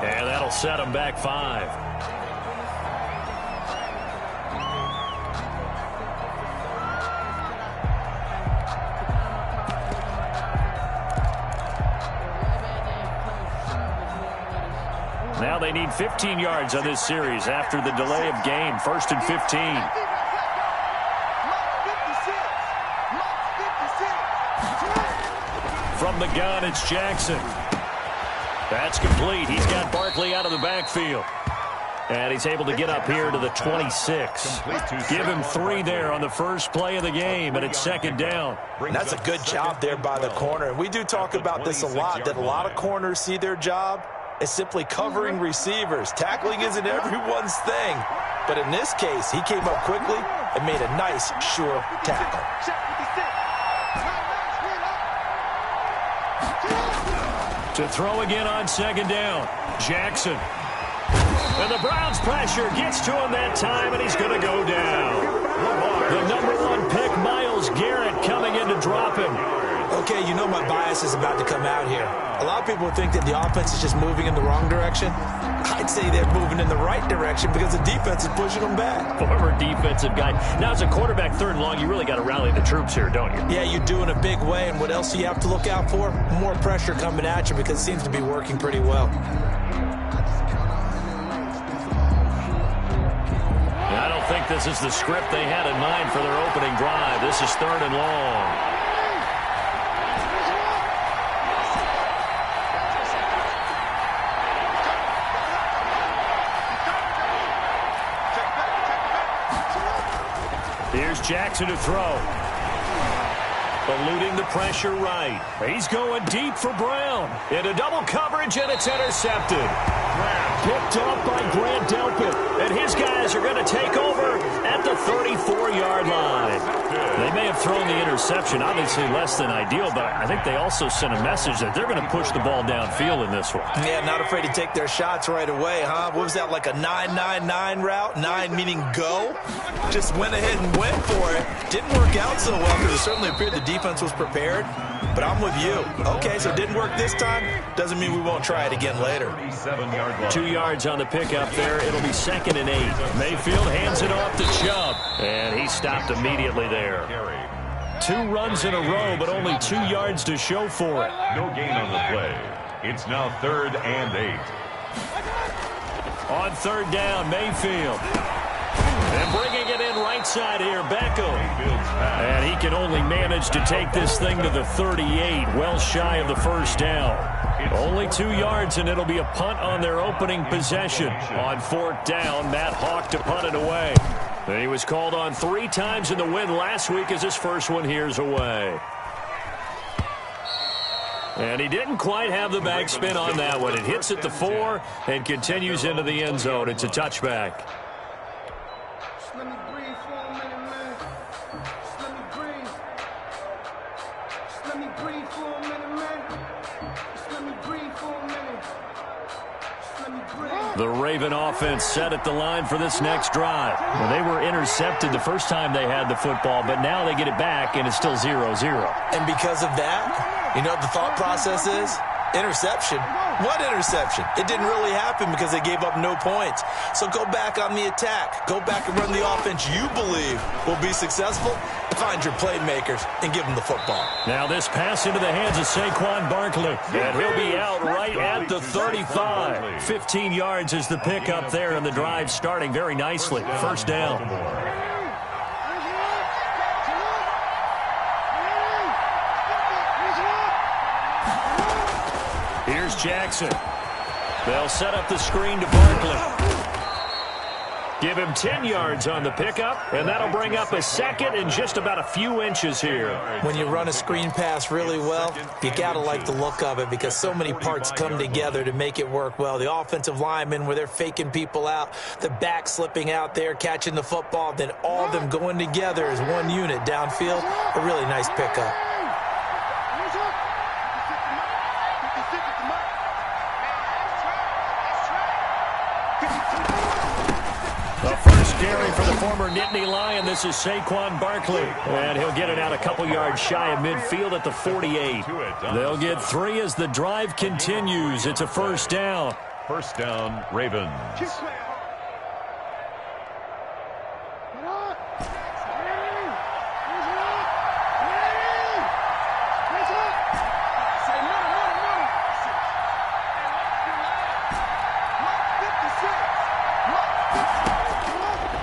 And that'll set them back 5. Now they need 15 yards on this series after the delay of game. 1st and 15. From the gun, it's Jackson. That's complete. He's got Barkley out of the backfield. And he's able to get up here to the 26. Give him 3 there on the first play of the game, and it's 2nd down. That's a good job there by the corner. And we do talk about this a lot, that a lot of corners see their job as simply covering receivers. Tackling isn't everyone's thing. But in this case, he came up quickly and made a nice, sure tackle. To throw again on 2nd down, Jackson. And the Browns' pressure gets to him that time, and he's going to go down. The number 1 pick, Myles Garrett, coming in to drop him. Okay, you know my bias is about to come out here. A lot of people think that the offense is just moving in the wrong direction. I'd say they're moving in the right direction because the defense is pushing them back. Former defensive guy. Now, as a quarterback 3rd and long, you really got to rally the troops here, don't you? Yeah, you do in a big way. And what else do you have to look out for? More pressure coming at you because it seems to be working pretty well. I don't think this is the script they had in mind for their opening drive. This is 3rd and long. Here's Jackson to throw. Eluding the pressure right. He's going deep for Brown. Into double coverage, and it's intercepted. Picked off by Grant Delpit. And his guys are going to take over at the 34-yard line. They may have thrown the interception, obviously less than ideal, but I think they also sent a message that they're going to push the ball downfield in this one. Yeah, not afraid to take their shots right away, huh? What was that, like a 9-9-9 route? 9 meaning go? Just went ahead and went for it. Didn't work out so well because it certainly appeared the defense was prepared. But I'm with you. Okay, so it didn't work this time. Doesn't mean we won't try it again later. 2 yards on the pickup there. It'll be 2nd and 8. Mayfield hands it off to Chubb. And he stopped immediately there. 2 runs in a row, but only 2 yards to show for it. No gain on the play. It's now 3rd and 8. On 3rd down, Mayfield. And bringing it in right side here, Beckham. And he can only manage to take this thing to the 38, well shy of the 1st down. Only 2 yards, and it'll be a punt on their opening possession. On 4th down, Matt Hawk to punt it away. And he was called on 3 times in the win last week as his first one here's away. And he didn't quite have the backspin on that one. It hits at the 4 and continues into the end zone. It's a touchback. The Raven offense set at the line for this next drive. Well, they were intercepted the first time they had the football, but now they get it back, and it's still 0-0. And because of that, you know what the thought process is? Interception. What interception? It didn't really happen because they gave up no points. So go back on the attack. Go back and run the offense you believe will be successful. Find your playmakers and give them the football. Now this pass into the hands of Saquon Barkley. And he'll be out right at the 35. 15 yards is the pickup there, and the drive starting very nicely. 1st down. Here's Jackson. They'll set up the screen to Barkley. Give him 10 yards on the pickup, and that'll bring up a 2nd and just about a few inches here. When you run a screen pass really well, you got to like the look of it because so many parts come together to make it work well. The offensive linemen, where they're faking people out, the back slipping out there, catching the football, then all of them going together as one unit downfield. A really nice pickup. The first scary for the former Nittany Lion. This is Saquon Barkley. And he'll get it out a couple yards shy of midfield at the 48. They'll get 3 as the drive continues. It's a first down. First down, Ravens.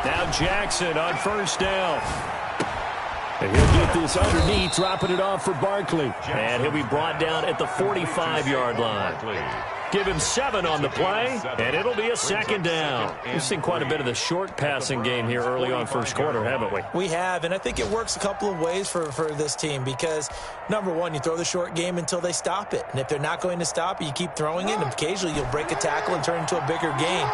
Now Jackson on first down. And he'll get this underneath, dropping it off for Barkley. And he'll be brought down at the 45-yard line. Give him 7 on the play, and it'll be a second down. We've seen quite a bit of the short passing game here early on first quarter, haven't we? We have, and I think it works a couple of ways for this team because, number one, you throw the short game until they stop it. And if they're not going to stop it, you keep throwing it, and occasionally you'll break a tackle and turn it into a bigger gain.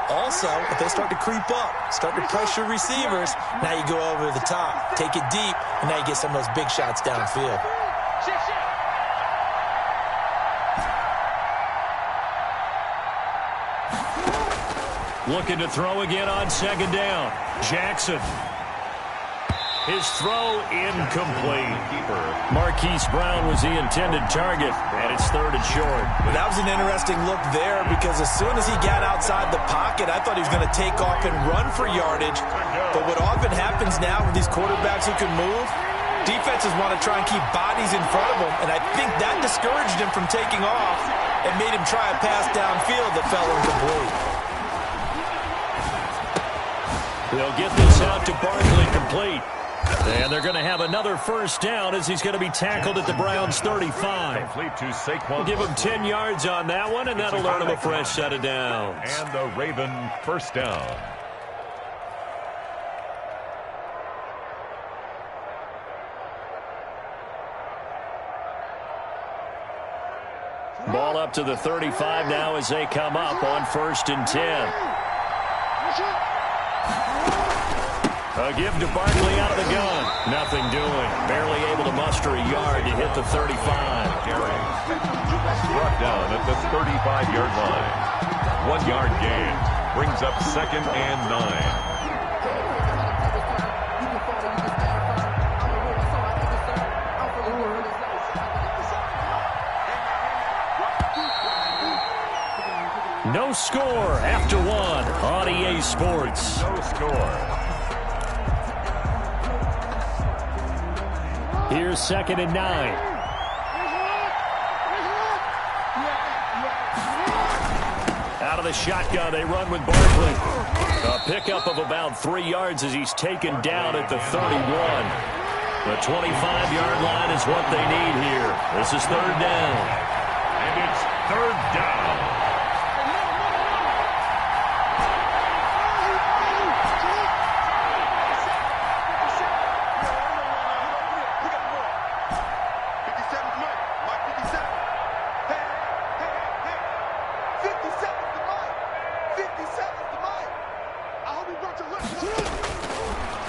Also, if they start to creep up, start to pressure receivers, now you go over the top, take it deep, and now you get some of those big shots downfield. Looking to throw again on second down. Jackson. His throw incomplete. Marquise Brown was the intended target, and it's 3rd and short. That was an interesting look there because as soon as he got outside the pocket, I thought he was going to take off and run for yardage. But what often happens now with these quarterbacks who can move, defenses want to try and keep bodies in front of them, and I think that discouraged him from taking off and made him try a pass downfield that fell incomplete. They'll get this out to Barkley complete. And they're going to have another first down as he's going to be tackled at the Browns' 35. We'll give him 10 yards on that one, and that'll earn him a fresh set of downs. And the Raven first down. Ball up to the 35 now as they come up on 1st and 10. A give to Barkley out of the gun. Nothing doing. Barely able to muster a yard to hit the 35. Brought down at the 35-yard line. 1 yard gain. Brings up 2nd and 9. No score after 1 on EA Sports. No score. Here's 2nd and 9. Out of the shotgun, they run with Barkley. A pickup of about 3 yards as he's taken down at the 31. The 25-yard line is what they need here. This is 3rd down. And it's 3rd down.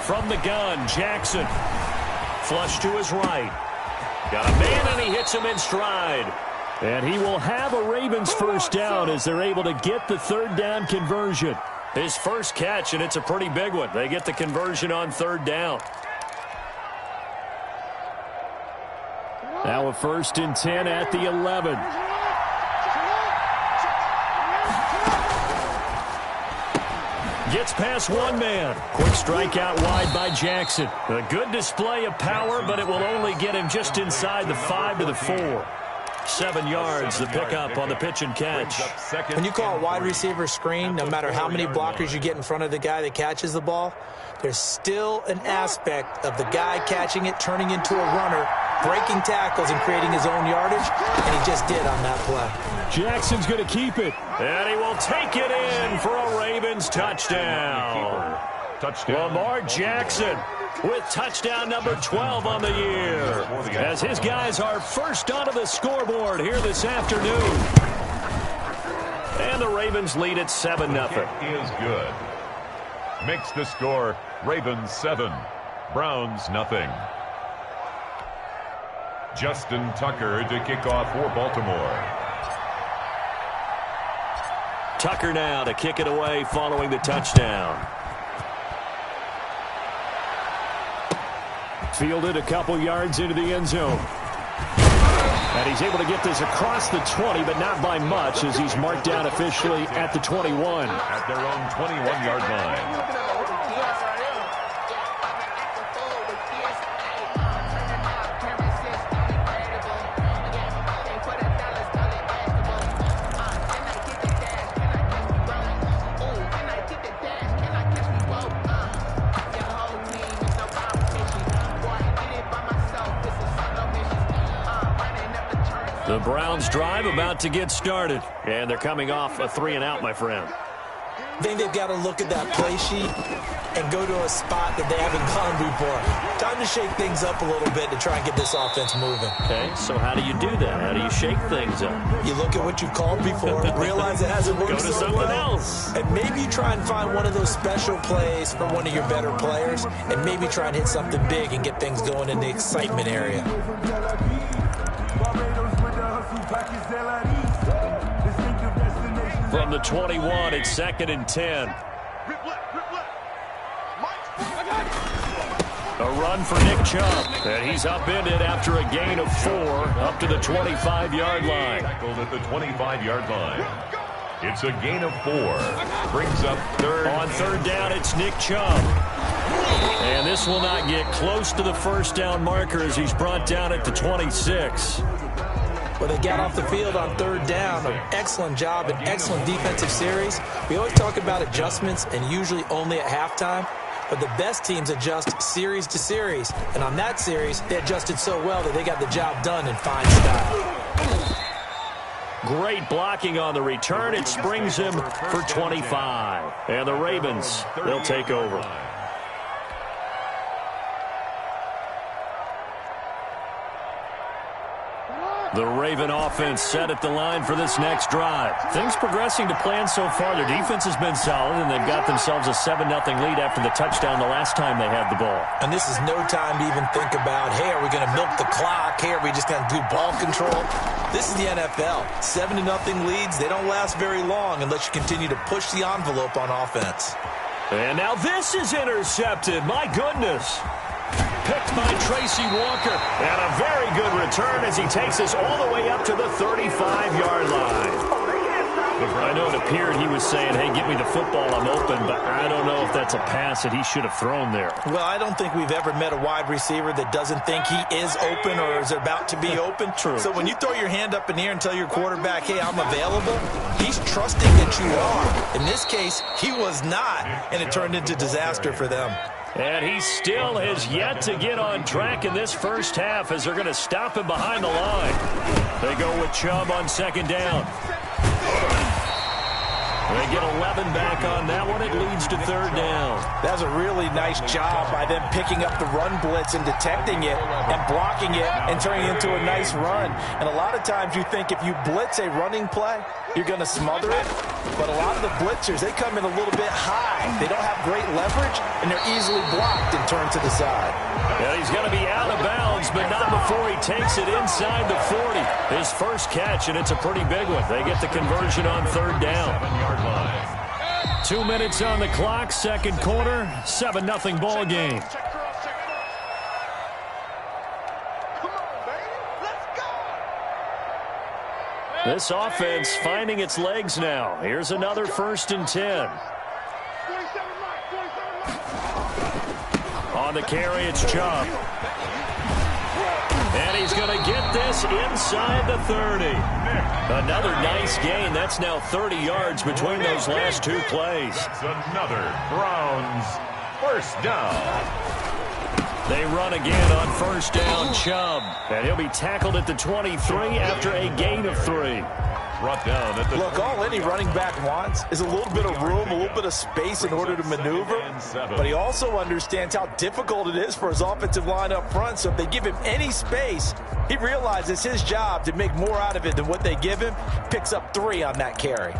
From the gun, Jackson. Flush to his right. Got a man, and he hits him in stride. And he will have a Ravens first down as they're able to get the 3rd down conversion. His first catch, and it's a pretty big one. They get the conversion on 3rd down. Now a 1st and 10 at the 11. Gets past one man. Quick strike out wide by Jackson. A good display of power, but it will only get him just inside the 5 to the 4. 7 yards, the pickup on the pitch and catch. When you call a wide receiver screen, no matter how many blockers you get in front of the guy that catches the ball, there's still an aspect of the guy catching it, turning into a runner, breaking tackles and creating his own yardage, and he just did on that play. Jackson's going to keep it, and he will take it in for a Ravens touchdown. Lamar Jackson with touchdown number 12 on the year, as his guys are first onto the scoreboard here this afternoon. And the Ravens lead at 7-0. Is good. Makes the score Ravens 7, Browns nothing. Justin Tucker to kick off for Baltimore. Tucker now to kick it away following the touchdown. Fielded a couple yards into the end zone. And he's able to get this across the 20, but not by much, as he's marked down officially at the 21. At their own 21-yard line. The Browns drive about to get started, and they're coming off a 3-and-out, my friend. I think they've got to look at that play sheet and go to a spot that they haven't gone before. Time to shake things up a little bit to try and get this offense moving. Okay, so how do you do that? How do you shake things up? You look at what you've called before, realize it hasn't worked Go to so something well, else. and maybe you try and find one of those special plays from one of your better players, and maybe try and hit something big and get things going in the excitement area. From the 21, it's 2nd and 10. A run for Nick Chubb, and he's upended after a gain of 4 up to the 25-yard line. Tackled at the 25-yard line. It's a gain of 4. Brings up third. On third down, it's Nick Chubb. And this will not get close to the first down marker as he's brought down at the 26. Well, they got off the field on third down. An excellent job, an excellent defensive series. We always talk about adjustments and usually only at halftime. But the best teams adjust series to series. And on that series, they adjusted so well that they got the job done in fine style. Great blocking on the return. It springs him for 25. And the Ravens, they'll take over. The Raven offense set at the line for this next drive. Things progressing to plan so far. Their defense has been solid, and they've got themselves a 7-0 lead after the touchdown the last time they had the ball. And this is no time to even think about, hey, are we going to milk the clock? Hey, are we just going to do ball control? This is the NFL. 7-0 leads, they don't last very long unless you continue to push the envelope on offense. And now this is intercepted. My goodness. Picked by Tracy Walker. And a very good return as he takes us all the way up to the 35-yard line. I know it appeared he was saying, hey, get me the football, I'm open, but I don't know if that's a pass that he should have thrown there. Well, I don't think we've ever met a wide receiver that doesn't think he is open or is about to be open. True. So when you throw your hand up in the air and tell your quarterback, hey, I'm available, he's trusting that you are. In this case, he was not, and it turned into disaster for them. And he still has yet to get on track in this first half as they're going to stop him behind the line. They go with Chubb on second down. They get 11 back on that one. It leads to third down. That was a really nice job by them picking up the run blitz and detecting it and blocking it and turning it into a nice run. And a lot of times you think if you blitz a running play, you're going to smother it. But a lot of the blitzers, they come in a little bit high. They don't have great leverage, and they're easily blocked and turned to the side. Yeah, he's going to be out of bounds, but not before he takes it inside the 40. His first catch, and it's a pretty big one. They get the conversion on third down. 7-yard line. 2 minutes on the clock, second quarter, 7-0 ball game. This offense finding its legs now. Here's another 1st and 10. On the carry, it's Chubb. And he's going to get this inside the 30. Another nice gain. That's now 30 yards between those last two plays. That's another Browns first down. They run again on first down, Chubb. And he'll be tackled at the 23 after a gain of 3. Brought down at the Look, all any running back wants is a little bit of room, a little bit of space in order to maneuver. But he also understands how difficult it is for his offensive line up front. So if they give him any space, he realizes his job to make more out of it than what they give him. Picks up 3 on that carry.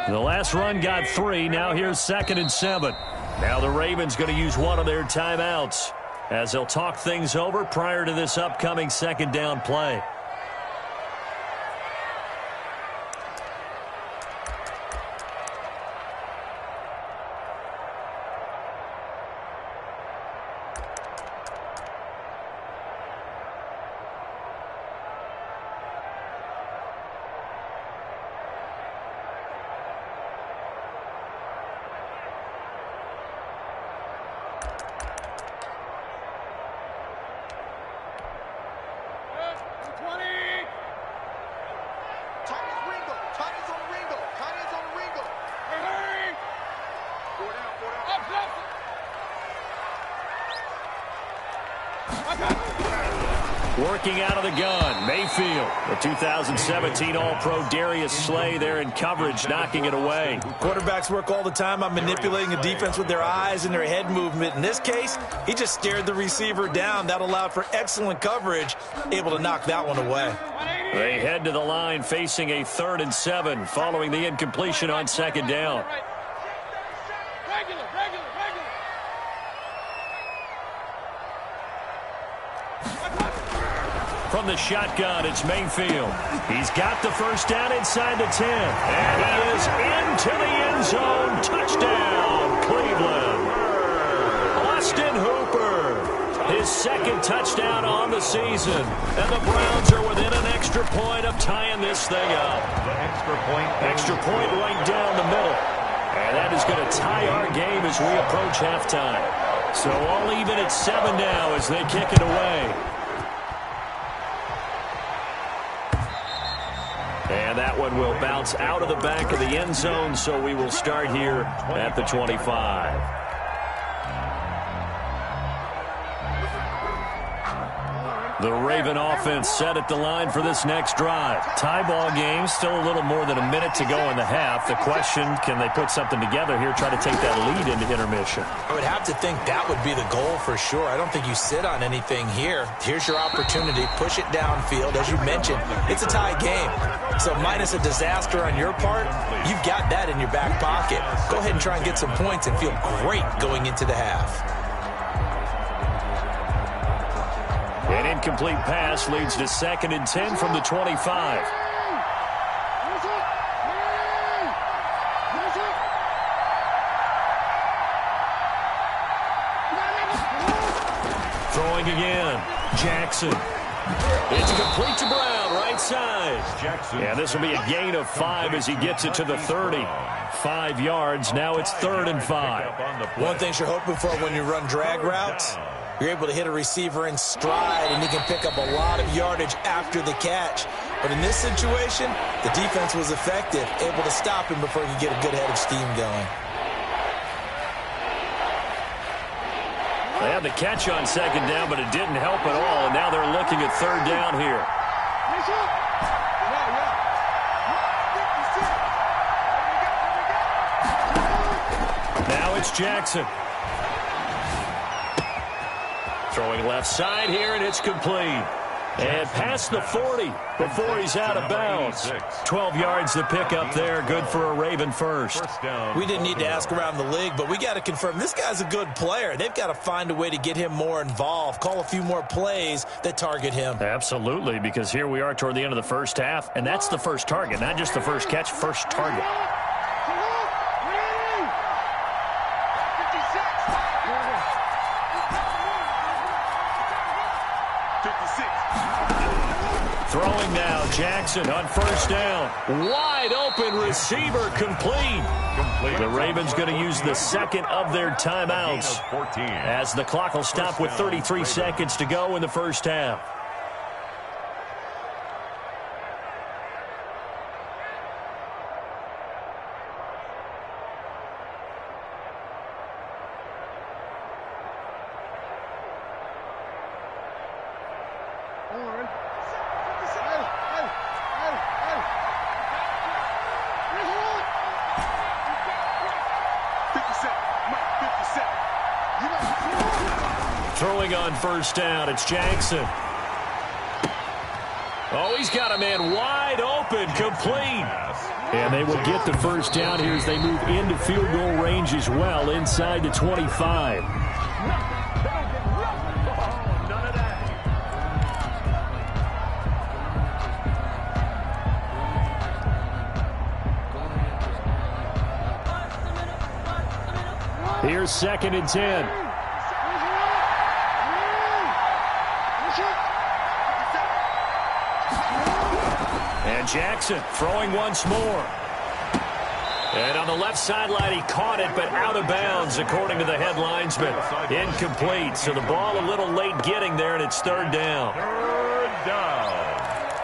The last run got 3. Now here's 2nd and 7. Now the Ravens going to use one of their timeouts as they'll talk things over prior to this upcoming second down play. Working out of the gun, Mayfield. The 2017 All-Pro Darius Slay there in coverage, knocking it away. Quarterbacks work all the time on manipulating a defense with their eyes and their head movement. In this case, he just stared the receiver down. That allowed for excellent coverage, able to knock that one away. They head to the line facing a 3rd and 7 following the incompletion on 2nd down. From the shotgun, it's Mayfield. He's got the first down inside the 10. And he is into the end zone. Touchdown, Cleveland. Austin Hooper, his 2nd touchdown on the season. And the Browns are within an extra point of tying this thing up. Extra point right down the middle. And that is going to tie our game as we approach halftime. So all even at 7 now as they kick it away. And that one will bounce out of the back of the end zone, so we will start here at the 25. The Raven offense set at the line for this next drive. Tie ball game, still a little more than a minute to go in the half. The question, can they put something together here, try to take that lead into intermission? I would have to think that would be the goal for sure. I don't think you sit on anything here. Here's your opportunity. Push it downfield. As you mentioned, it's a tie game. So minus a disaster on your part, you've got that in your back pocket. Go ahead and try and get some points and feel great going into the half. An incomplete pass leads to 2nd and 10 from the 25. Throwing again. Jackson. It's complete to Brown, right side. Yeah, this will be a gain of 5 as he gets it to the 30. 5 yards. Now it's 3rd and 5. One thing you're hoping for when you run drag routes, you're able to hit a receiver in stride, and he can pick up a lot of yardage after the catch. But in this situation, the defense was effective, able to stop him before he could get a good head of steam going. They had the catch on 2nd down, but it didn't help at all, and now they're looking at 3rd down here. Now it's Jackson. Throwing left side here, and it's complete. And past the 40 before he's out of bounds. 12 yards to pick up there. Good for a Raven first. We didn't need to ask around the league, but we got to confirm this guy's a good player. They've got to find a way to get him more involved, call a few more plays that target him. Absolutely, because here we are toward the end of the first half, and that's the first target, not just the first catch, first target. Throwing now, Jackson on 1st down. Wide open receiver, complete. The Ravens going to use the 2nd of their timeouts as the clock will stop with 33 seconds to go in the first half. Throwing on 1st down, it's Jackson. Oh, he's got a man wide open, complete. And they will get the 1st down here as they move into field goal range as well, inside the 25. Here's 2nd and 10. And Jackson throwing once more. And on the left sideline, he caught it, but out of bounds, according to the head linesman. Incomplete, so the ball a little late getting there, and it's 3rd down. 3rd down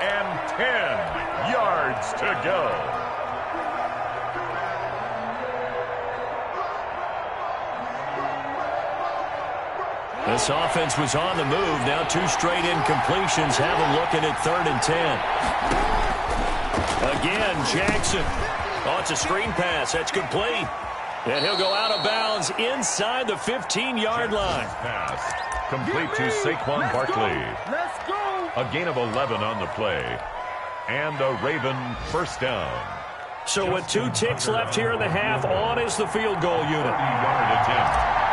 and 10 yards to go. This offense was on the move. Now 2 straight incompletions have them looking at 3rd and 10. Again, Jackson. Oh, it's a screen pass. That's complete. And he'll go out of bounds inside the 15-yard line. Pass complete to Saquon Barkley. Let's go. A gain of 11 on the play. And a Raven first down. So with 2 ticks left here in the half, on is the field goal unit. 40-yard attempt.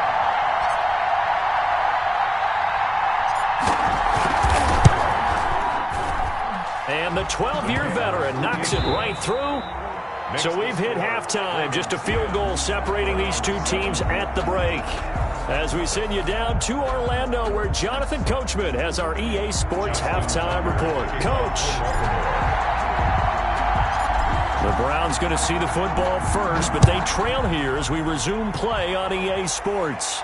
And the 12-year veteran knocks it right through. So we've hit halftime. Just a field goal separating these 2 teams at the break. As we send you down to Orlando, where Jonathan Coachman has our EA Sports halftime report. Coach. The Browns going to see the football first, but they trail here as we resume play on EA Sports.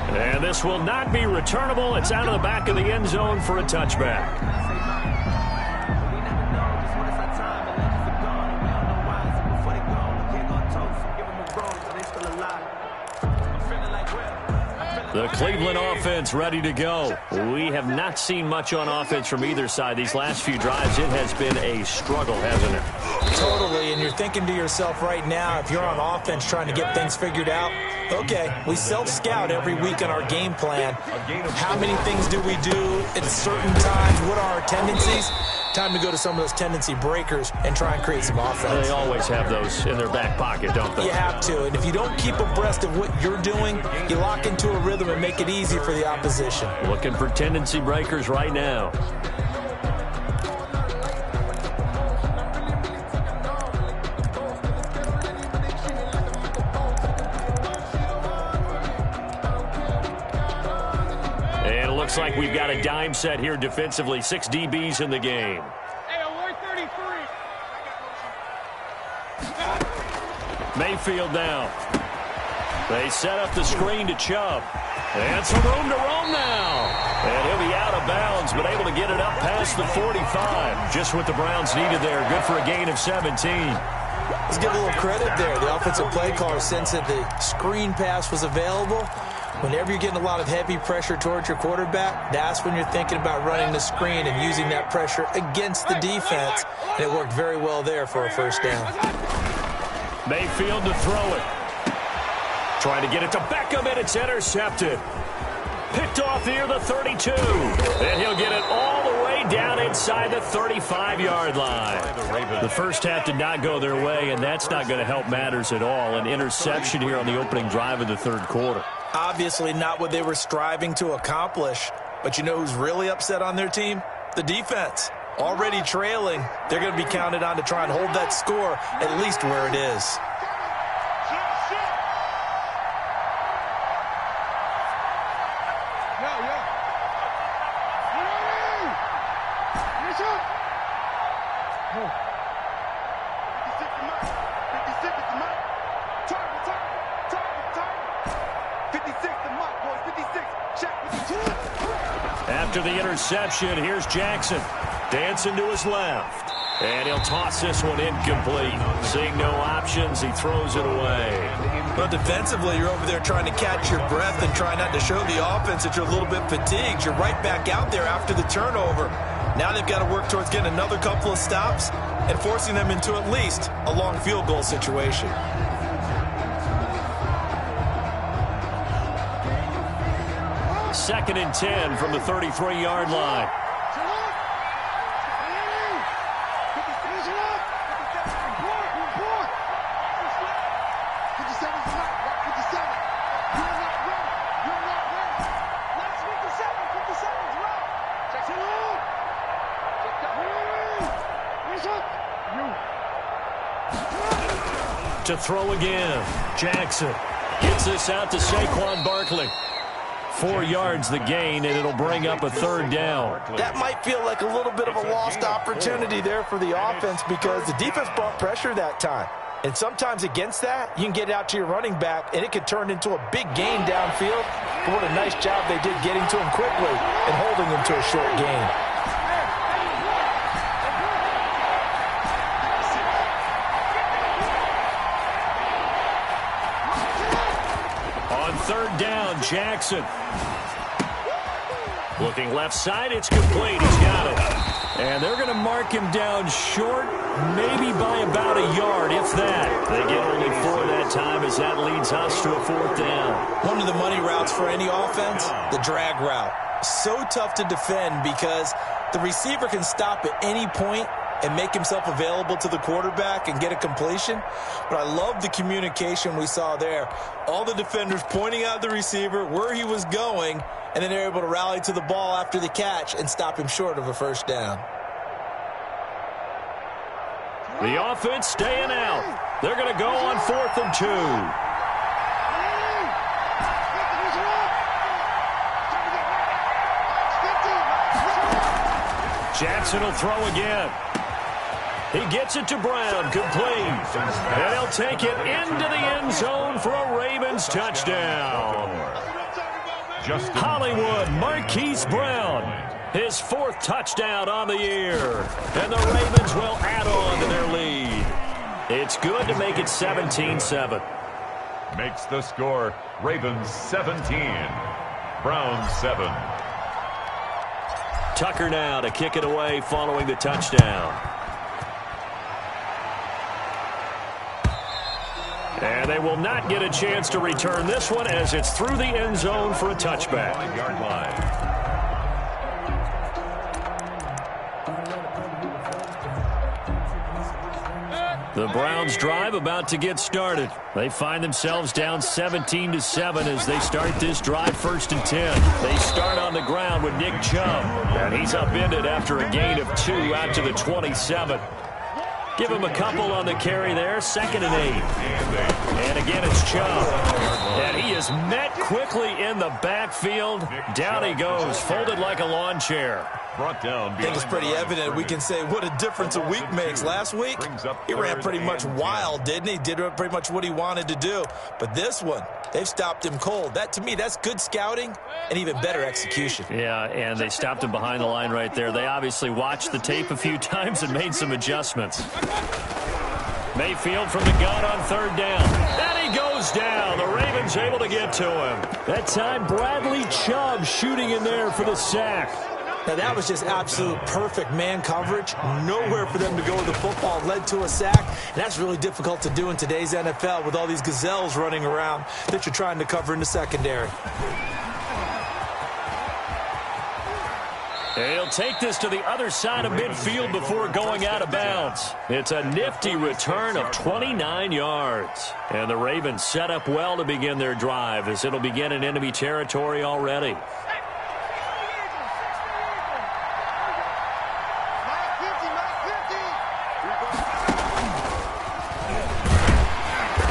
And this will not be returnable. It's out of the back of the end zone for a touchback. The Cleveland offense ready to go. We have not seen much on offense from either side. These last few drives, it has been a struggle, hasn't it? Totally, and you're thinking to yourself right now, if you're on offense trying to get things figured out, okay, we self-scout every week on our game plan. How many things do we do at certain times? What are our tendencies? Time to go to some of those tendency breakers and try and create some offense. They always have those in their back pocket, don't they? You have to, and if you don't keep abreast of what you're doing, you lock into a rhythm and make it easy for the opposition. Looking for tendency breakers right now. And it looks like we've got a dime set here defensively. 6 DBs in the game. Hey, 133. Mayfield now. They set up the screen to Chubb. And some room to roam now. And he'll be out of bounds, but able to get it up past the 45. Just what the Browns needed there. Good for a gain of 17. Let's give a little credit there. The offensive play caller sensed that the screen pass was available. Whenever you're getting a lot of heavy pressure towards your quarterback, that's when you're thinking about running the screen and using that pressure against the defense. And it worked very well there for a first down. Mayfield to throw it. Trying to get it to Beckham, and it's intercepted. Picked off near the 32. And he'll get it all the way down inside the 35-yard line. The first half did not go their way, and that's not going to help matters at all. An interception here on the opening drive of the third quarter. Obviously not what they were striving to accomplish. But you know who's really upset on their team? The defense. Already trailing. They're going to be counted on to try and hold that score at least where it is. After the interception, here's Jackson. Dancing to his left. And he'll toss this one incomplete. Seeing no options, he throws it away. But defensively, you're over there trying to catch your breath and try not to show the offense that you're a little bit fatigued. You're right back out there after the turnover. Now they've got to work towards getting another couple of stops and forcing them into at least a long field goal situation. Second and 10 from the 33-yard line. To throw again. Jackson gets this out to Saquon Barkley. 4 yards the gain, and it'll bring up a third down. That might feel like a little bit of a lost opportunity there for the offense because the defense brought pressure that time. And sometimes against that, you can get it out to your running back, and it could turn into a big gain downfield. But what a nice job they did getting to him quickly and holding him to a short gain. On third down, Jackson. Looking left side, it's complete. He's got it. And they're going to mark him down short, maybe by about a yard, if that. They get only 4 that time as that leads us to a 4th down. One of the money routes for any offense, the drag route. So tough to defend because the receiver can stop at any point and make himself available to the quarterback and get a completion. But I love the communication we saw there. All the defenders pointing out the receiver, where he was going, and then they're able to rally to the ball after the catch and stop him short of a 1st down. The offense staying out. They're going to go on 4th and 2. Jackson will throw again. He gets it to Brown, complete. And he'll take it into the end zone for a Ravens touchdown. Hollywood Marquise Brown, his 4th touchdown on the year. And the Ravens will add on to their lead. It's good to make it 17-7. Makes the score Ravens 17, Browns 7. Tucker now to kick it away following the touchdown. And they will not get a chance to return this one as it's through the end zone for a touchback. 1-yard line. The Browns drive about to get started. They find themselves down 17-7 as they start this drive 1st and 10. They start on the ground with Nick Chubb. And he's upended after a gain of 2 out to the 27. Give him a couple on the carry there. 2nd and 8. And again, it's Chubb. And he is met quickly in the backfield. Down he goes, folded like a lawn chair. Brought down. I think it's pretty evident. We can say what a difference a week makes. Last week, he ran pretty much wild, didn't he? Did pretty much what he wanted to do. But this one, they've stopped him cold. That, to me, that's good scouting and even better execution. Yeah, and they stopped him behind the line right there. They obviously watched the tape a few times and made some adjustments. Mayfield from the gun on 3rd down. And he goes down. The Ravens able to get to him. That time, Bradley Chubb shooting in there for the sack. Now, that was just absolute perfect man coverage. Nowhere for them to go with the football. Led to a sack. And that's really difficult to do in today's NFL with all these gazelles running around that you're trying to cover in the secondary. He'll take this to the other side of midfield before going out of bounds. It's a nifty return of 29 yards. And the Ravens set up well to begin their drive as it'll begin in enemy territory already.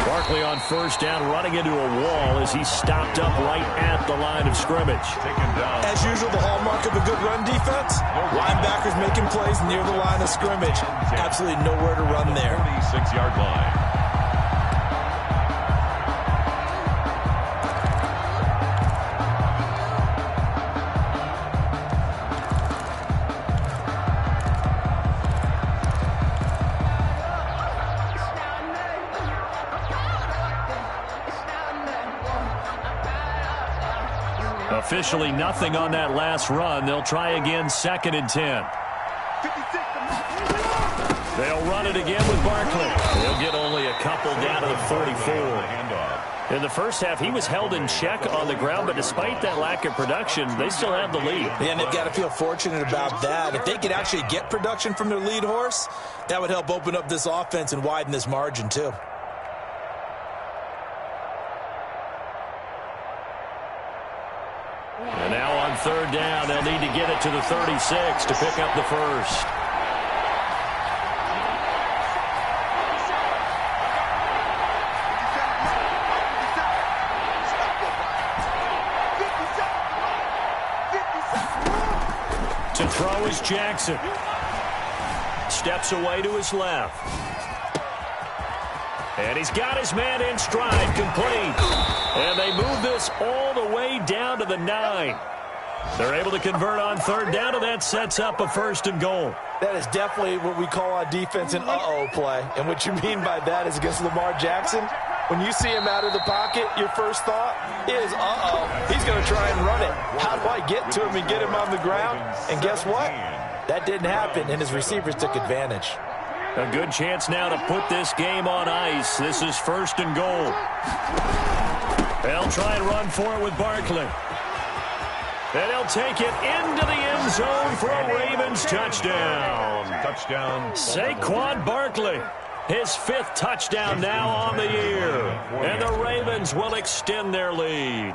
Barkley on 1st down, running into a wall as he's stopped up right at the line of scrimmage. Taken down. As usual, the hallmark of a good run defense, linebackers making plays near the line of scrimmage. Absolutely nowhere to run there. 46-yard line. Officially nothing on that last run. They'll try again 2nd and 10. They'll run it again with Barkley. They'll get only a couple down to the 44. In the first half, he was held in check on the ground, but despite that lack of production, they still have the lead. Yeah, and they've got to feel fortunate about that. If they could actually get production from their lead horse, that would help open up this offense and widen this margin too. And now on 3rd down, they'll need to get it to the 36 to pick up the first. To throw is Jackson. Steps away to his left. And he's got his man in stride, complete. And they move this all the way down to the 9. They're able to convert on 3rd down, and that sets up a 1st and goal. That is definitely what we call on defense an uh-oh play. And what you mean by that is against Lamar Jackson, When you see him out of the pocket, your first thought is, uh-oh, he's going to try and run it. How do I get to him and get him on the ground? And guess what? That didn't happen, and his receivers took advantage. A good chance now to put this game on ice. This is 1st and goal. They'll try and run for it with Barkley. And he'll take it into the end zone for a Ravens touchdown. Touchdown. Saquon Barkley. His 5th touchdown now on the year. And the Ravens will extend their lead.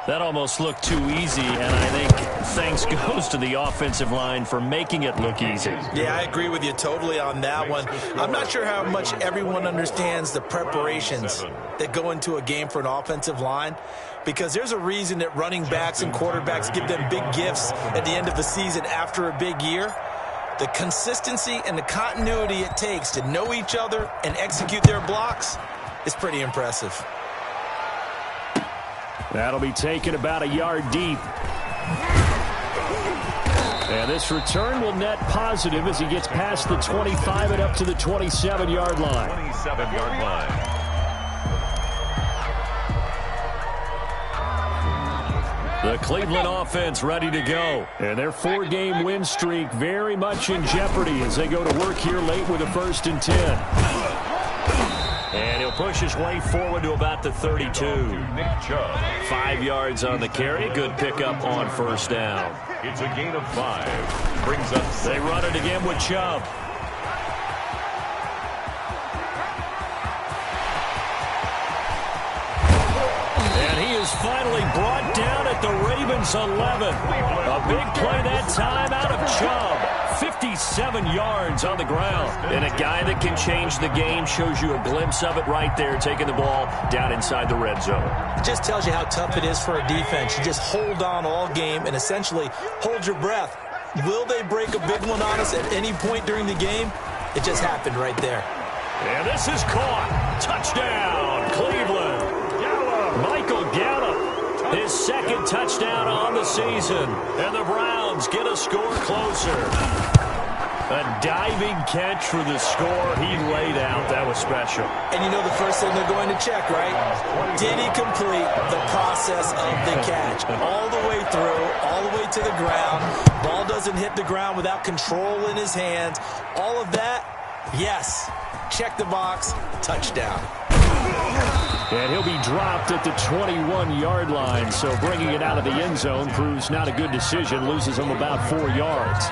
That almost looked too easy, and I think thanks goes to the offensive line for making it look easy. Yeah, I agree with you totally on that one. I'm not sure how much everyone understands the preparations that go into a game for an offensive line, because there's a reason that running backs and quarterbacks give them big gifts at the end of the season after a big year. The consistency and the continuity it takes to know each other and execute their blocks is pretty impressive. That'll be taken about a yard deep. And this return will net positive as he gets past the 25 and up to the 27-yard line. 27-yard line. The Cleveland offense ready to go. And their 4-game win streak very much in jeopardy as they go to work here late with a 1st and 10. And he'll push his way forward to about the 32. 5 yards on the carry. Good pickup on 1st down. It's a gain of 5. Brings up 6. They run it again with Chubb. Finally brought down at the Ravens 11. A big play that time out of Chubb. 57 yards on the ground. And a guy that can change the game, shows you a glimpse of it right there, taking the ball down inside the red zone. It just tells you how tough it is for a defense. You just hold on all game and essentially hold your breath. Will they break a big one on us at any point during the game? It just happened right there. And this is caught. Touchdown, Cleveland. Michael Gallup, his 2nd touchdown on the season. And the Browns get a score closer. A diving catch for the score he laid out. That was special. And you know the first thing they're going to check, right? Did he complete the process of the catch? All the way through, all the way to the ground. Ball doesn't hit the ground without control in his hands. All of that, yes. Check the box, touchdown. And he'll be dropped at the 21-yard line, so bringing it out of the end zone proves not a good decision, loses him about 4 yards.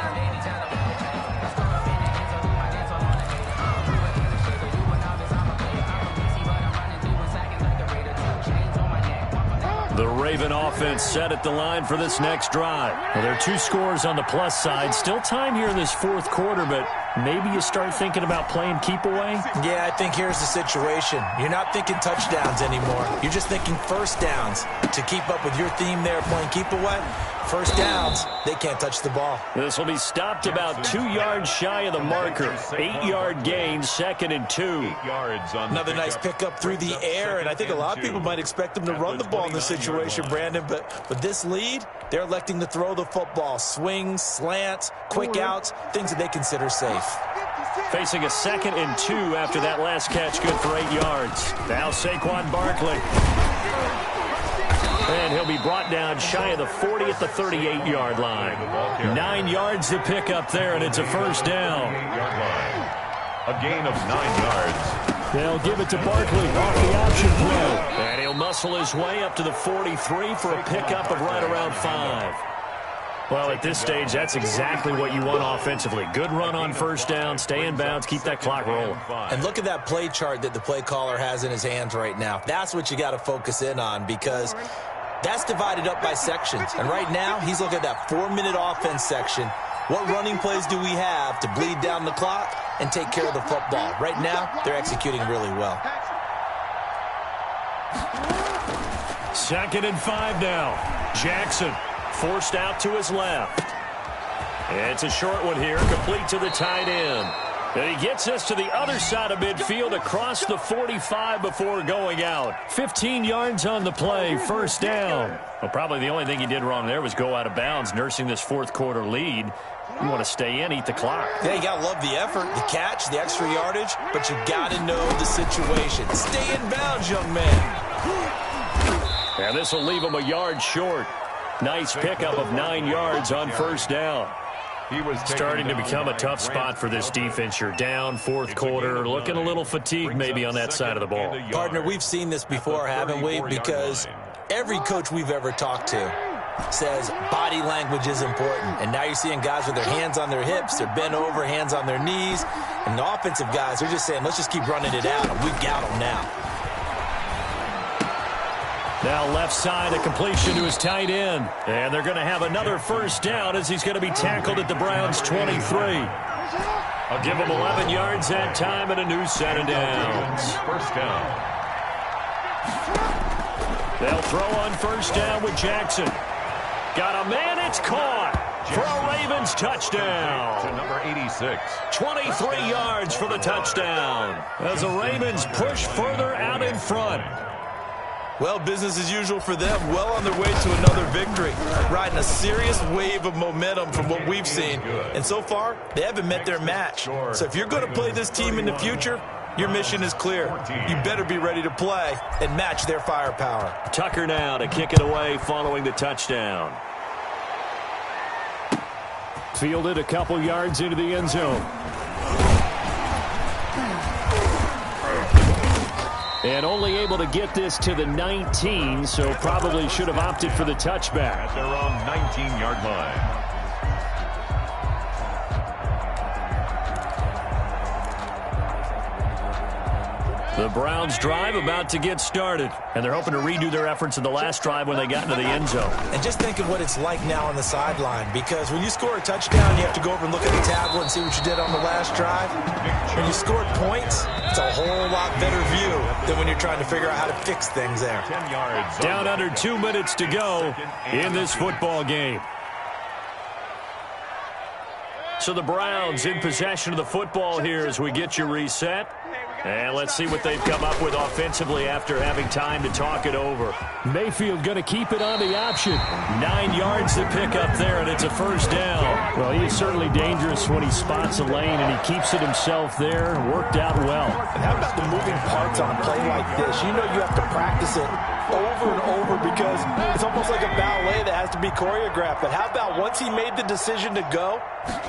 The Raven offense set at the line for this next drive. Well, there are 2 scores on the plus side. Still time here in this 4th quarter, but maybe you start thinking about playing keep away? Yeah, I think here's the situation. You're not thinking touchdowns anymore. You're just thinking 1st downs. To keep up with your theme there, playing keep away, 1st downs, they can't touch the ball. This will be stopped about 2 yards shy of the marker. 8-yard gain, 2nd and 2. 8 yards on another nice pickup through the air, and I think a lot of people might expect them to run the ball in this situation, Brandon, but with this lead, they're electing to throw the football. Swings, slants, quick outs, things that they consider safe. Facing a 2nd and 2 after that last catch, good for 8 yards. Now Saquon Barkley. And he'll be brought down shy of the 40 at the 38-yard line. 9 yards to pick up there, and it's a 1st down. A gain of 9 yards. They'll give it to Barkley off the option play. And he'll muscle his way up to the 43 for a pickup of right around 5. Well, at this stage, that's exactly what you want offensively. Good run on 1st down, stay in bounds, keep that clock rolling. And look at that play chart that the play caller has in his hands right now. That's what you got to focus in on, because that's divided up by sections. And right now, he's looking at that 4-minute offense section. What running plays do we have to bleed down the clock and take care of the football? Right now, they're executing really well. 2nd and 5 now. Jackson forced out to his left. It's a short one here, complete to the tight end. And he gets us to the other side of midfield across the 45 before going out. 15 yards on the play, 1st down. Well, probably the only thing he did wrong there was go out of bounds, nursing this 4th quarter lead. You want to stay in, eat the clock. Yeah, you got to love the effort, the catch, the extra yardage, but you got to know the situation. Stay in bounds, young man. And this will leave him a yard short. Nice pickup of 9 yards on first down. He was starting to become a tough spot for this defense. You're down, fourth quarter, looking a little fatigued maybe on that side of the ball. Partner, we've seen this before, haven't we? Because every coach we've ever talked to says body language is important. And now you're seeing guys with their hands on their hips, they're bent over, hands on their knees. And the offensive guys are just saying, let's just keep running it out, and we've got them now. Now left side, a completion to his tight end. And they're going to have another first down as he's going to be tackled at the Browns' 23. I'll give him 11 yards that time and a new set of downs. First down. They'll throw on first down with Jackson. Got a man, it's caught for a Ravens touchdown. To number 86. 23 yards for the touchdown as the Ravens push further out in front. Well, business as usual for them, well on their way to another victory, riding a serious wave of momentum from what we've seen. And so far, they haven't met their match. So if you're going to play this team in the future, your mission is clear. You better be ready to play and match their firepower. Tucker now to kick it away following the touchdown. Fielded a couple yards into the end zone. And only able to get this to the 19, so probably should have opted for the touchback. At their own 19-yard line. The Browns drive about to get started, and they're hoping to redo their efforts in the last drive when they got into the end zone. And just think of what it's like now on the sideline, because when you score a touchdown, you have to go over and look at the tablet and see what you did on the last drive. When you scored points, it's a whole lot better view than when you're trying to figure out how to fix things there. 10 yards. Down under 2 minutes to go in this football game. So the Browns in possession of the football here as we get you reset. And let's see what they've come up with offensively after having time to talk it over. Mayfield going to keep it on the option. 9 yards to pick up there, and it's a first down. Well, he is certainly dangerous when he spots a lane, and he keeps it himself there. Worked out well. And how about the moving parts on a play like this? You know you have to practice it over and over because it's almost like a ballet that has to be choreographed. But how about once he made the decision to go,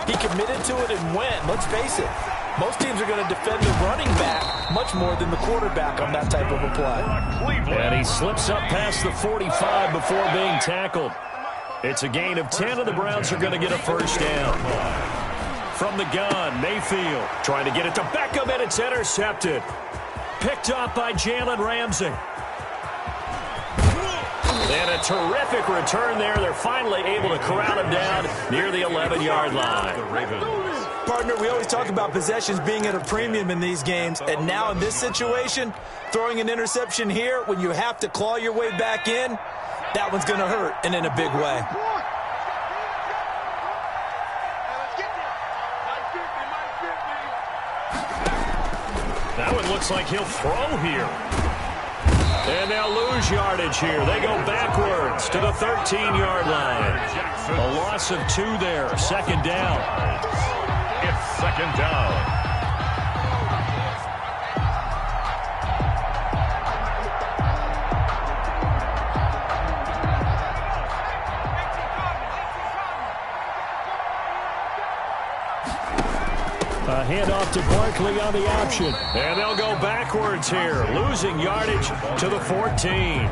he committed to it and went. Let's face it. Most teams are going to defend the running back much more than the quarterback on that type of a play. And he slips up past the 45 before being tackled. It's a gain of 10, and the Browns are going to get a first down. From the gun, Mayfield trying to get it to Beckham, and it's intercepted. Picked up by Jalen Ramsey. And a terrific return there. They're finally able to corral him down near the 11-yard line. The Ravens. Partner, we always talk about possessions being at a premium in these games, and now in this situation, throwing an interception here when you have to claw your way back in, that one's going to hurt, and in a big way. That one looks like he'll throw here. And they'll lose yardage here. They go backwards to the 13-yard line. A loss of 2 there. Second down. It's second down. A handoff to Barkley on the option. And they'll go backwards here, losing yardage to the 14.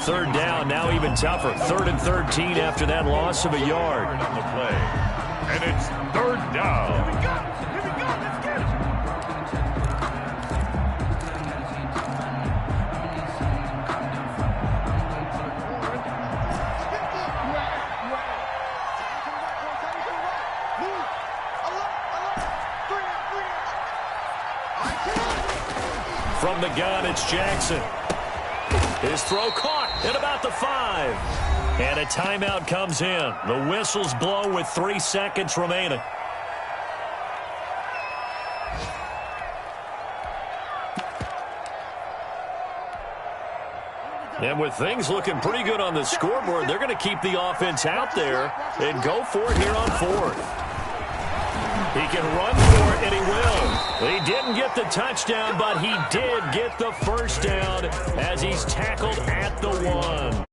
Third down, now even tougher. 3rd and 13 after that loss of a yard. On the play. And it's third down. Here we go. Let's get it. From the gun, it's Jackson. His throw caught at about the 5. And a timeout comes in. The whistles blow with 3 seconds remaining. And with things looking pretty good on the scoreboard, they're going to keep the offense out there and go for it here on 4th. He can run for it, and he will. He didn't get the touchdown, but he did get the first down as he's tackled at the 1.